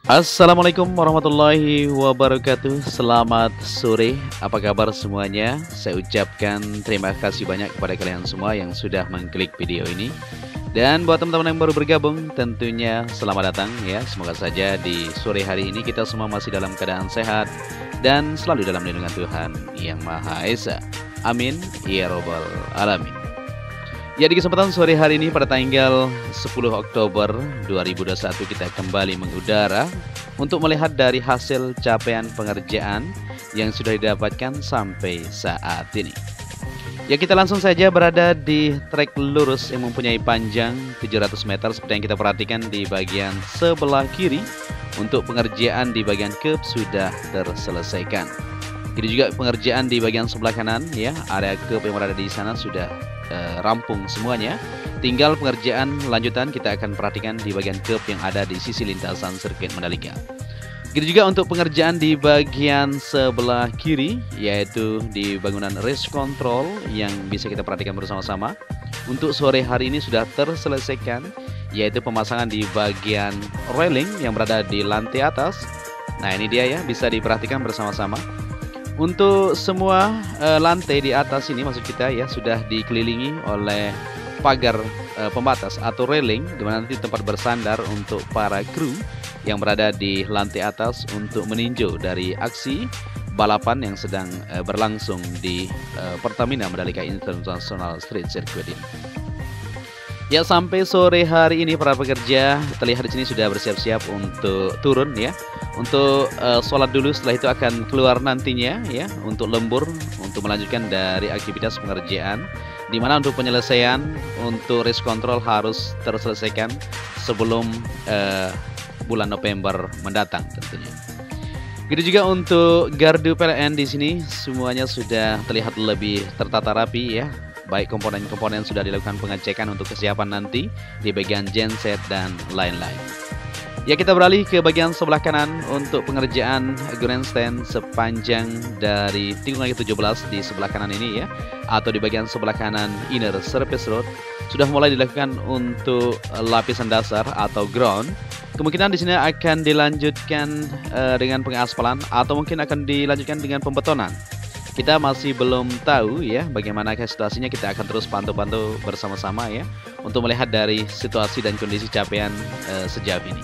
Assalamualaikum warahmatullahi wabarakatuh. Selamat sore, apa kabar semuanya? Saya ucapkan terima kasih banyak kepada kalian semua yang sudah mengklik video ini. Dan buat teman-teman yang baru bergabung, tentunya selamat datang ya. Semoga saja di sore hari ini kita semua masih dalam keadaan sehat dan selalu dalam lindungan Tuhan Yang Maha Esa. Amin ya robbal alamin. Ya, di kesempatan sore hari ini pada tanggal 10 Oktober 2021 kita kembali mengudara untuk melihat dari hasil capaian pengerjaan yang sudah didapatkan sampai saat ini. Ya, kita langsung saja berada di trek lurus yang mempunyai panjang 700 meter seperti yang kita perhatikan di bagian sebelah kiri. Untuk pengerjaan di bagian curb sudah terselesaikan. Jadi juga pengerjaan di bagian sebelah kanan ya, area curb yang berada di sana sudah rampung semuanya. Tinggal pengerjaan lanjutan kita akan perhatikan di bagian curb yang ada di sisi lintasan sirkuit Mandalika. Begitu juga untuk pengerjaan di bagian sebelah kiri, yaitu di bangunan race control yang bisa kita perhatikan bersama-sama. Untuk sore hari ini sudah terselesaikan, yaitu pemasangan di bagian railing yang berada di lantai atas. Nah, ini dia ya, bisa diperhatikan bersama-sama. Untuk semua lantai di atas ini maksud kita ya sudah dikelilingi oleh pagar pembatas atau railing, di mana nanti tempat bersandar untuk para kru yang berada di lantai atas untuk meninjau dari aksi balapan yang sedang berlangsung di Pertamina Mandalika International Street Circuit ini. Ya, sampai sore hari ini para pekerja terlihat di sini sudah bersiap-siap untuk turun ya. Untuk sholat dulu, setelah itu akan keluar nantinya ya untuk lembur untuk melanjutkan dari aktivitas pengerjaan. Di mana untuk penyelesaian untuk race control harus terselesaikan sebelum bulan November mendatang tentunya. Begitu juga untuk gardu PLN di sini semuanya sudah terlihat lebih tertata rapi ya. Baik komponen-komponen sudah dilakukan pengecekan untuk kesiapan nanti di bagian genset dan lain-lain. Ya, kita beralih ke bagian sebelah kanan untuk pengerjaan grandstand sepanjang dari tikungan ke-17 di sebelah kanan ini ya, atau di bagian sebelah kanan inner surface road sudah mulai dilakukan untuk lapisan dasar atau ground. Kemungkinan di sini akan dilanjutkan dengan pengaspalan atau mungkin akan dilanjutkan dengan pembetonan. Kita masih belum tahu ya bagaimana situasinya, kita akan terus pantau-pantau bersama-sama ya untuk melihat dari situasi dan kondisi capaian sejauh ini.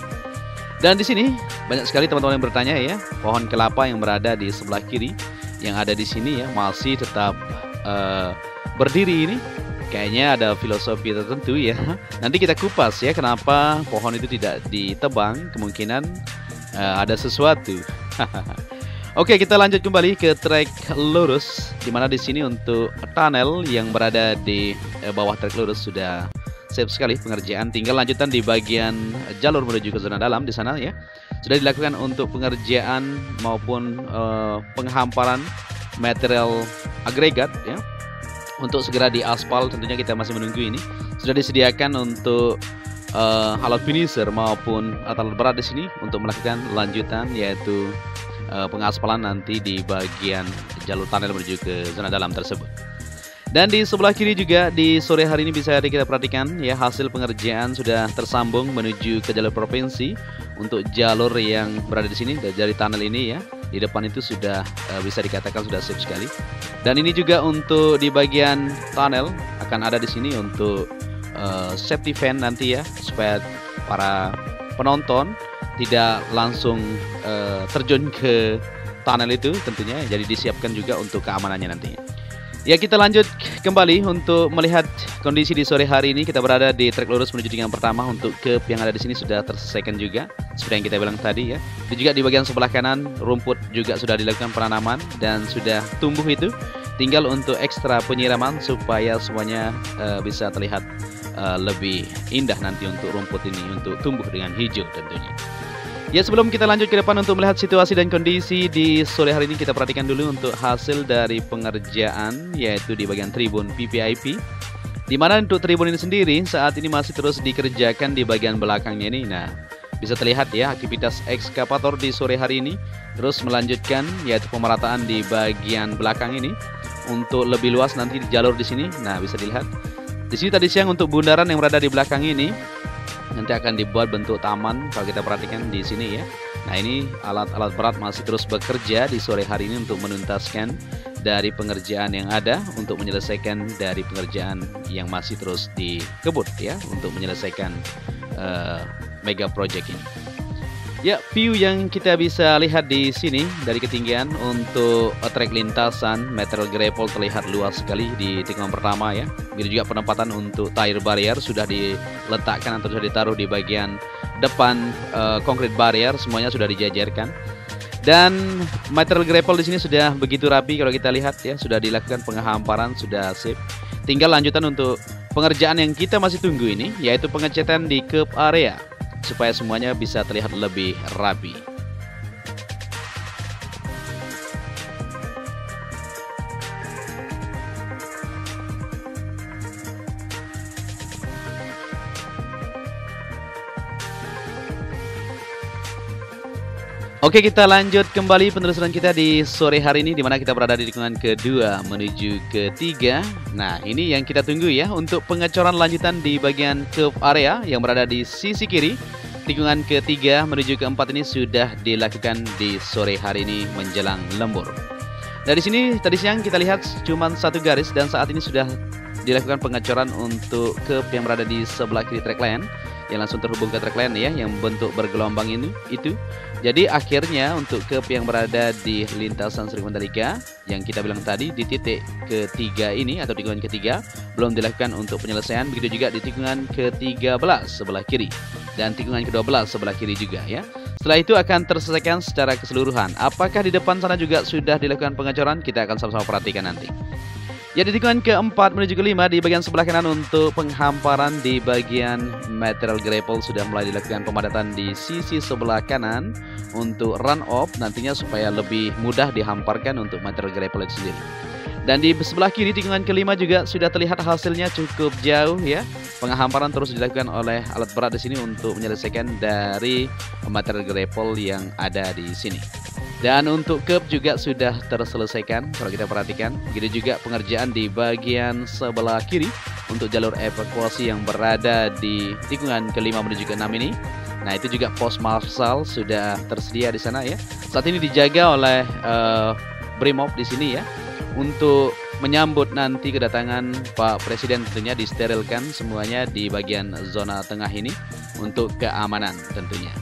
Dan di sini banyak sekali teman-teman yang bertanya ya, pohon kelapa yang berada di sebelah kiri yang ada di sini ya masih tetap berdiri ini. Kayaknya ada filosofi tertentu ya. Nanti kita kupas ya kenapa pohon itu tidak ditebang, kemungkinan ada sesuatu. Oke, kita lanjut kembali ke trek lurus, di mana di sini untuk tunnel yang berada di bawah trek lurus sudah siap sekali pengerjaan. Tinggal lanjutan di bagian jalur menuju ke zona dalam di sana ya. Sudah dilakukan untuk pengerjaan maupun penghamparan material agregat ya. Untuk segera diaspal tentunya kita masih menunggu ini. Sudah disediakan untuk alat finisher maupun alat berat di sini untuk melakukan lanjutan yaitu pengaspalan nanti di bagian jalur tunnel menuju ke zona dalam tersebut. Dan di sebelah kiri juga di sore hari ini bisa kita perhatikan ya hasil pengerjaan sudah tersambung menuju ke jalur provinsi untuk jalur yang berada di sini dari tunnel ini ya. Di depan itu sudah bisa dikatakan sudah siap sekali. Dan ini juga untuk di bagian tunnel akan ada di sini untuk safety fan nanti ya supaya para penonton tidak langsung terjun ke tunnel itu tentunya, jadi disiapkan juga untuk keamanannya nantinya. Ya, kita lanjut kembali untuk melihat kondisi di sore hari ini. Kita berada di trek lurus menuju tikungan pertama. Untuk curb yang ada di sini sudah terselesaikan juga seperti yang kita bilang tadi ya. Dan juga di bagian sebelah kanan rumput juga sudah dilakukan penanaman dan sudah tumbuh itu. Tinggal untuk ekstra penyiraman supaya semuanya bisa terlihat lebih indah nanti untuk rumput ini untuk tumbuh dengan hijau tentunya. Ya, sebelum kita lanjut ke depan untuk melihat situasi dan kondisi di sore hari ini, kita perhatikan dulu untuk hasil dari pengerjaan yaitu di bagian tribun VVIP. Di mana untuk tribun ini sendiri saat ini masih terus dikerjakan di bagian belakangnya ini. Nah, bisa terlihat ya aktivitas ekskavator di sore hari ini terus melanjutkan yaitu pemerataan di bagian belakang ini untuk lebih luas nanti di jalur di sini. Nah, bisa dilihat di sini tadi siang untuk bundaran yang berada di belakang ini nanti akan dibuat bentuk taman kalau kita perhatikan di sini ya. Nah, ini alat-alat berat masih terus bekerja di sore hari ini untuk menuntaskan dari pengerjaan yang ada, untuk menyelesaikan dari pengerjaan yang masih terus dikebut ya, untuk menyelesaikan mega project ini. Ya, view yang kita bisa lihat di sini dari ketinggian untuk trek lintasan material gravel terlihat luas sekali di tikungan pertama ya. Begitu juga penempatan untuk tire barrier sudah diletakkan atau sudah ditaruh di bagian depan concrete barrier, semuanya sudah dijajarkan. Dan material gravel di sini sudah begitu rapi kalau kita lihat ya, sudah dilakukan penghamparan, sudah sip. Tinggal lanjutan untuk pengerjaan yang kita masih tunggu ini, yaitu pengecatan di curb area supaya semuanya bisa terlihat lebih rapi. Oke, kita lanjut kembali penelusuran kita di sore hari ini, dimana kita berada di tikungan kedua menuju ketiga. Nah, ini yang kita tunggu ya, untuk pengecoran lanjutan di bagian curve area yang berada di sisi kiri. Tikungan ketiga menuju keempat ini sudah dilakukan di sore hari ini menjelang lembur. Dari sini tadi siang kita lihat cuma satu garis, dan saat ini sudah dilakukan pengecoran untuk curve yang berada di sebelah kiri track line, yang langsung terhubung ke track line ya, yang bentuk bergelombang ini itu. Jadi akhirnya untuk curve yang berada di lintasan sirkuit Mandalika yang kita bilang tadi di titik ketiga ini atau tikungan ketiga belum dilakukan untuk penyelesaian. Begitu juga di tikungan ke-13 sebelah kiri dan tikungan ke-12 sebelah kiri juga ya. Setelah itu akan terselesaikan secara keseluruhan. Apakah di depan sana juga sudah dilakukan pengecoran? Kita akan sama-sama perhatikan nanti. Ya, di tikungan ke-4 menuju ke-5 di bagian sebelah kanan untuk penghamparan di bagian material gravel sudah mulai dilakukan pemadatan di sisi sebelah kanan untuk run off nantinya supaya lebih mudah dihamparkan untuk material gravel itu sendiri. Dan di sebelah kiri tikungan ke-5 juga sudah terlihat hasilnya cukup jauh ya. Penghamparan terus dilakukan oleh alat berat di sini untuk menyelesaikan dari material gravel yang ada di sini. Dan untuk curb juga sudah terselesaikan kalau kita perhatikan. Begitu juga pengerjaan di bagian sebelah kiri untuk jalur evakuasi yang berada di tikungan ke-5 menuju ke-6 ini. Nah, itu juga pos marshal sudah tersedia di sana ya. Saat ini dijaga oleh Brimob di sini ya, untuk menyambut nanti kedatangan Pak Presiden. Tentunya disterilkan semuanya di bagian zona tengah ini untuk keamanan tentunya.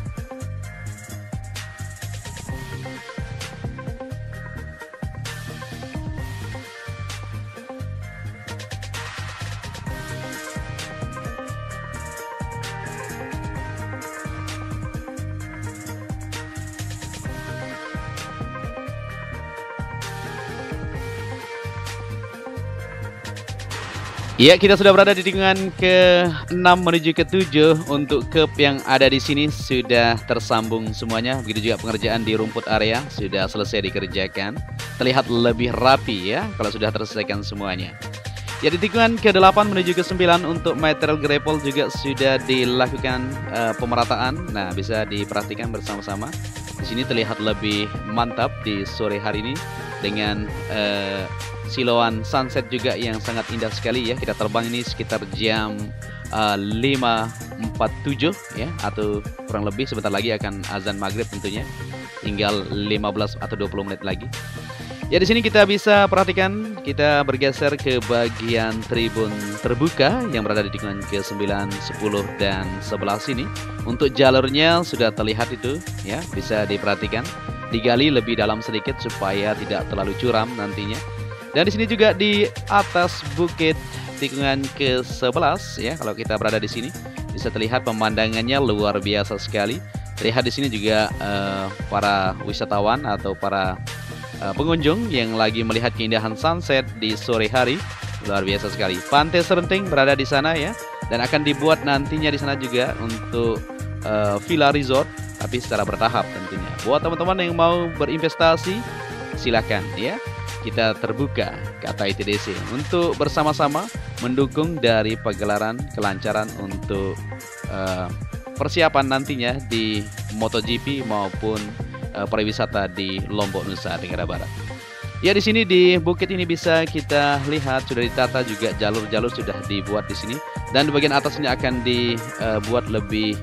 Ya, kita sudah berada di tikungan ke-6 menuju ke-7. Untuk curb yang ada di sini sudah tersambung semuanya. Begitu juga pengerjaan di rumput area sudah selesai dikerjakan. Terlihat lebih rapi ya kalau sudah terselesaikan semuanya. Ya, di tikungan ke-8 menuju ke-9 untuk material gravel juga sudah dilakukan pemerataan. Nah, bisa diperhatikan bersama-sama. Di sini terlihat lebih mantap di sore hari ini dengan siluan sunset juga yang sangat indah sekali ya. Kita terbang ini sekitar jam 5.47 ya, atau kurang lebih sebentar lagi akan azan maghrib tentunya. Tinggal 15 atau 20 menit lagi. Ya, di sini kita bisa perhatikan, kita bergeser ke bagian tribun terbuka yang berada di tikungan ke-9, 10 dan 11 ini. Untuk jalurnya sudah terlihat itu ya, bisa diperhatikan. Digali lebih dalam sedikit supaya tidak terlalu curam nantinya. Dan di sini juga di atas bukit tikungan ke-11 ya, kalau kita berada di sini bisa terlihat pemandangannya luar biasa sekali. Terlihat di sini juga para wisatawan atau para pengunjung yang lagi melihat keindahan sunset di sore hari. Luar biasa sekali. Pantai Serenting berada di sana ya, dan akan dibuat nantinya di sana juga untuk villa resort, tapi secara bertahap tentunya. Buat teman-teman yang mau berinvestasi, silakan ya. Kita terbuka, kata ITDC, untuk bersama-sama mendukung dari pagelaran kelancaran untuk persiapan nantinya di MotoGP maupun pariwisata di Lombok, Nusa Tenggara Barat. Ya, di sini di bukit ini bisa kita lihat sudah ditata juga, jalur-jalur sudah dibuat di sini. Dan di bagian atas ini akan dibuat lebih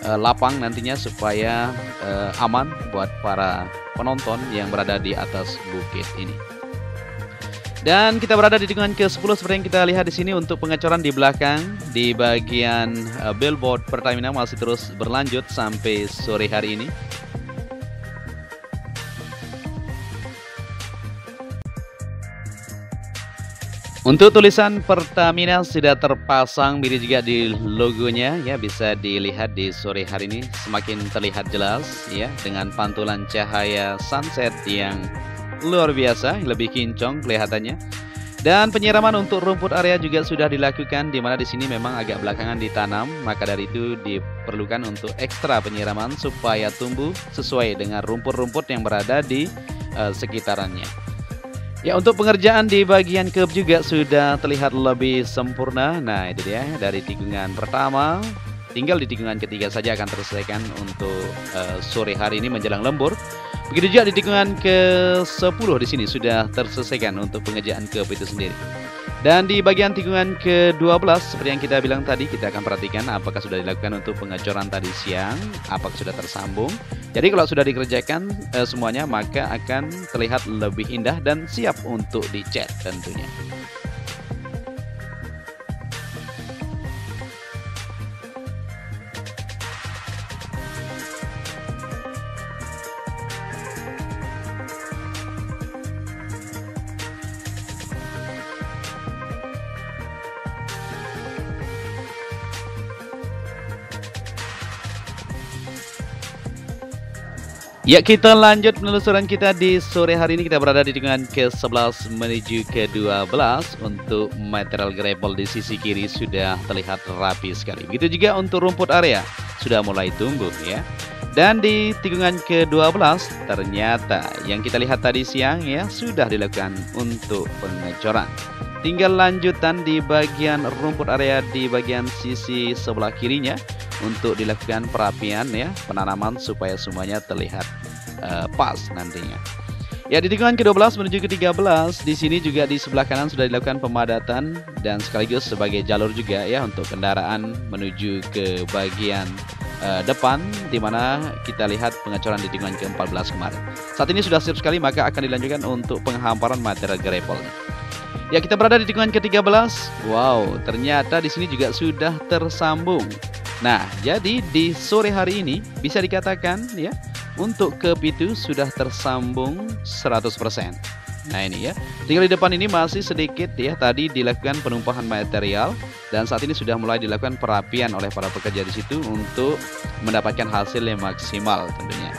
lapang nantinya supaya aman buat para penonton yang berada di atas bukit ini. Dan kita berada di tikungan ke-10 seperti yang kita lihat di sini untuk pengecoran di belakang di bagian billboard Pertamina masih terus berlanjut sampai sore hari ini. Untuk tulisan Pertamina sudah terpasang mirip juga di logonya ya, bisa dilihat di sore hari ini semakin terlihat jelas ya dengan pantulan cahaya sunset yang luar biasa, lebih kinclong kelihatannya. Dan penyiraman untuk rumput area juga sudah dilakukan, di mana di sini memang agak belakangan ditanam, maka dari itu diperlukan untuk ekstra penyiraman supaya tumbuh sesuai dengan rumput-rumput yang berada di sekitarannya. Ya, untuk pengerjaan di bagian curb juga sudah terlihat lebih sempurna. Nah, itu dia dari tikungan pertama, tinggal di tikungan ketiga saja akan terselesaikan untuk sore hari ini menjelang lembur. Begitu juga di tikungan ke-10 di sini sudah terselesaikan untuk pengerjaan curb itu sendiri. Dan di bagian tikungan ke-12 seperti yang kita bilang tadi, kita akan perhatikan apakah sudah dilakukan untuk pengecoran tadi siang, apakah sudah tersambung. Jadi kalau sudah dikerjakan semuanya, maka akan terlihat lebih indah dan siap untuk dicat tentunya. Ya, kita lanjut penelusuran kita di sore hari ini. Kita berada di tikungan ke-11 menuju ke-12. Untuk material gravel di sisi kiri sudah terlihat rapi sekali. Begitu juga untuk rumput area sudah mulai tumbuh ya. Dan di tikungan ke-12 ternyata yang kita lihat tadi siang ya sudah dilakukan untuk pengecoran. Tinggal lanjutan di bagian rumput area di bagian sisi sebelah kirinya untuk dilakukan perapian ya, penanaman supaya semuanya terlihat pas nantinya. Ya, di tikungan ke-12 menuju ke-13 di sini juga di sebelah kanan sudah dilakukan pemadatan dan sekaligus sebagai jalur juga ya untuk kendaraan menuju ke bagian depan, di mana kita lihat pengecoran di tikungan ke-14 kemarin. Saat ini sudah siap sekali, maka akan dilanjutkan untuk penghamparan material gravel. Ya, kita berada di tikungan ke-13. Wow, ternyata di sini juga sudah tersambung. Nah, jadi di sore hari ini bisa dikatakan ya untuk curb itu sudah tersambung 100%. Nah, ini ya. Tinggal di depan ini masih sedikit ya, tadi dilakukan penumpahan material dan saat ini sudah mulai dilakukan perapian oleh para pekerja di situ untuk mendapatkan hasil yang maksimal tentunya.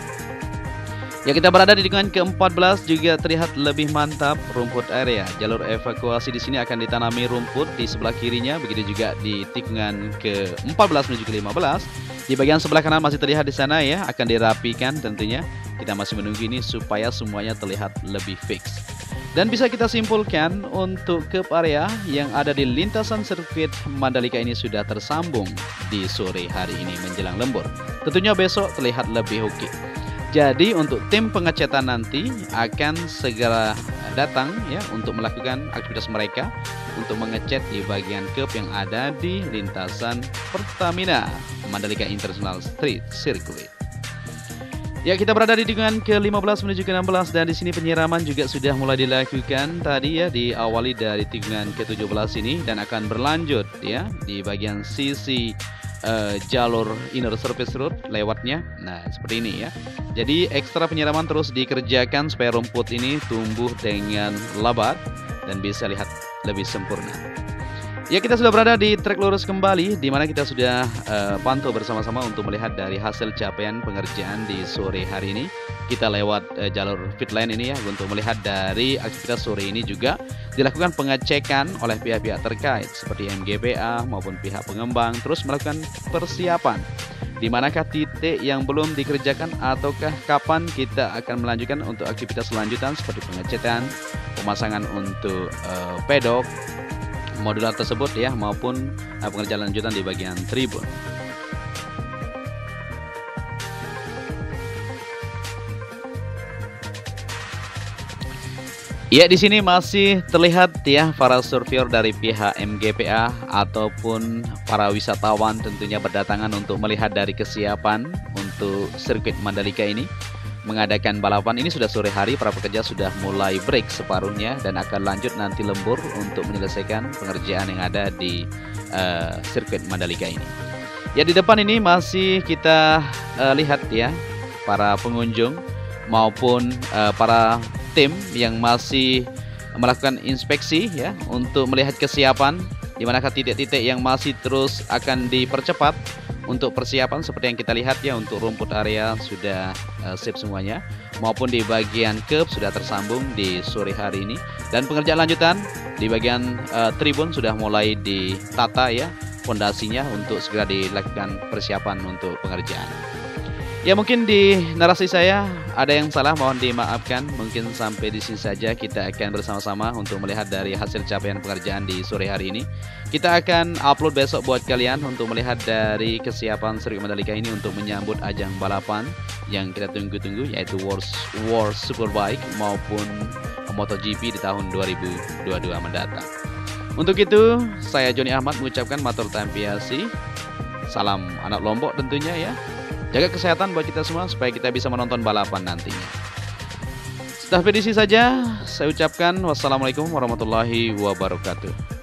Ya, kita berada di tikungan ke-14 juga terlihat lebih mantap rumput area. Jalur evakuasi di sini akan ditanami rumput di sebelah kirinya, begitu juga di tikungan ke-14 menuju ke-15. Di bagian sebelah kanan masih terlihat di sana ya, akan dirapikan tentunya. Kita masih menunggu ini supaya semuanya terlihat lebih fix. Dan bisa kita simpulkan untuk curb area yang ada di lintasan sirkuit Mandalika ini sudah tersambung di sore hari ini menjelang lembur. Tentunya besok terlihat lebih oke. Jadi untuk tim pengecatan nanti akan segera datang ya untuk melakukan aktivitas mereka untuk mengecat di bagian curb yang ada di lintasan Pertamina Mandalika International Street Circuit. Ya, kita berada di tikungan ke-15 menuju ke-16 dan di sini penyiraman juga sudah mulai dilakukan tadi ya, diawali dari tikungan ke-17 ini dan akan berlanjut ya di bagian sisi jalur inner surface road lewatnya. Nah, seperti ini ya. Jadi ekstra penyiraman terus dikerjakan supaya rumput ini tumbuh dengan lebat dan bisa lihat lebih sempurna. Ya, kita sudah berada di trek lurus kembali, di mana kita sudah pantau bersama-sama untuk melihat dari hasil capaian pengerjaan di sore hari ini. Kita lewat jalur pit lane ini ya untuk melihat dari aktivitas sore ini juga dilakukan pengecekan oleh pihak-pihak terkait seperti MGPA maupun pihak pengembang, terus melakukan persiapan di manakah titik yang belum dikerjakan ataukah kapan kita akan melanjutkan untuk aktivitas selanjutan seperti pengecetan, pemasangan untuk pedok modular tersebut ya maupun pengerjaan lanjutan di bagian tribun. Ya, di sini masih terlihat ya para surveyor dari pihak MGPA ataupun para wisatawan tentunya berdatangan untuk melihat dari kesiapan untuk sirkuit Mandalika ini mengadakan balapan. Ini sudah sore hari, para pekerja sudah mulai break separuhnya dan akan lanjut nanti lembur untuk menyelesaikan pengerjaan yang ada di sirkuit Mandalika ini. Ya, di depan ini masih kita lihat ya para pengunjung maupun para tim yang masih melakukan inspeksi ya untuk melihat kesiapan di manakah titik-titik yang masih terus akan dipercepat untuk persiapan seperti yang kita lihat ya, untuk rumput area sudah sip semuanya maupun di bagian curb sudah tersambung di sore hari ini, dan pengerjaan lanjutan di bagian tribun sudah mulai ditata ya fondasinya untuk segera dilakukan persiapan untuk pengerjaan. Ya, mungkin di narasi saya ada yang salah, mohon dimaafkan. Mungkin sampai di sini saja kita akan bersama-sama untuk melihat dari hasil capaian pengerjaan di sore hari ini. Kita akan upload besok buat kalian untuk melihat dari kesiapan sirkuit Mandalika ini untuk menyambut ajang balapan yang kita tunggu-tunggu, yaitu World Superbike maupun MotoGP di tahun 2022 mendatang. Untuk itu, saya Joni Ahmad mengucapkan matur tampiasi. Salam anak Lombok tentunya ya. Jaga kesehatan buat kita semua supaya kita bisa menonton balapan nantinya. Sampai di sini saja saya ucapkan wassalamualaikum warahmatullahi wabarakatuh.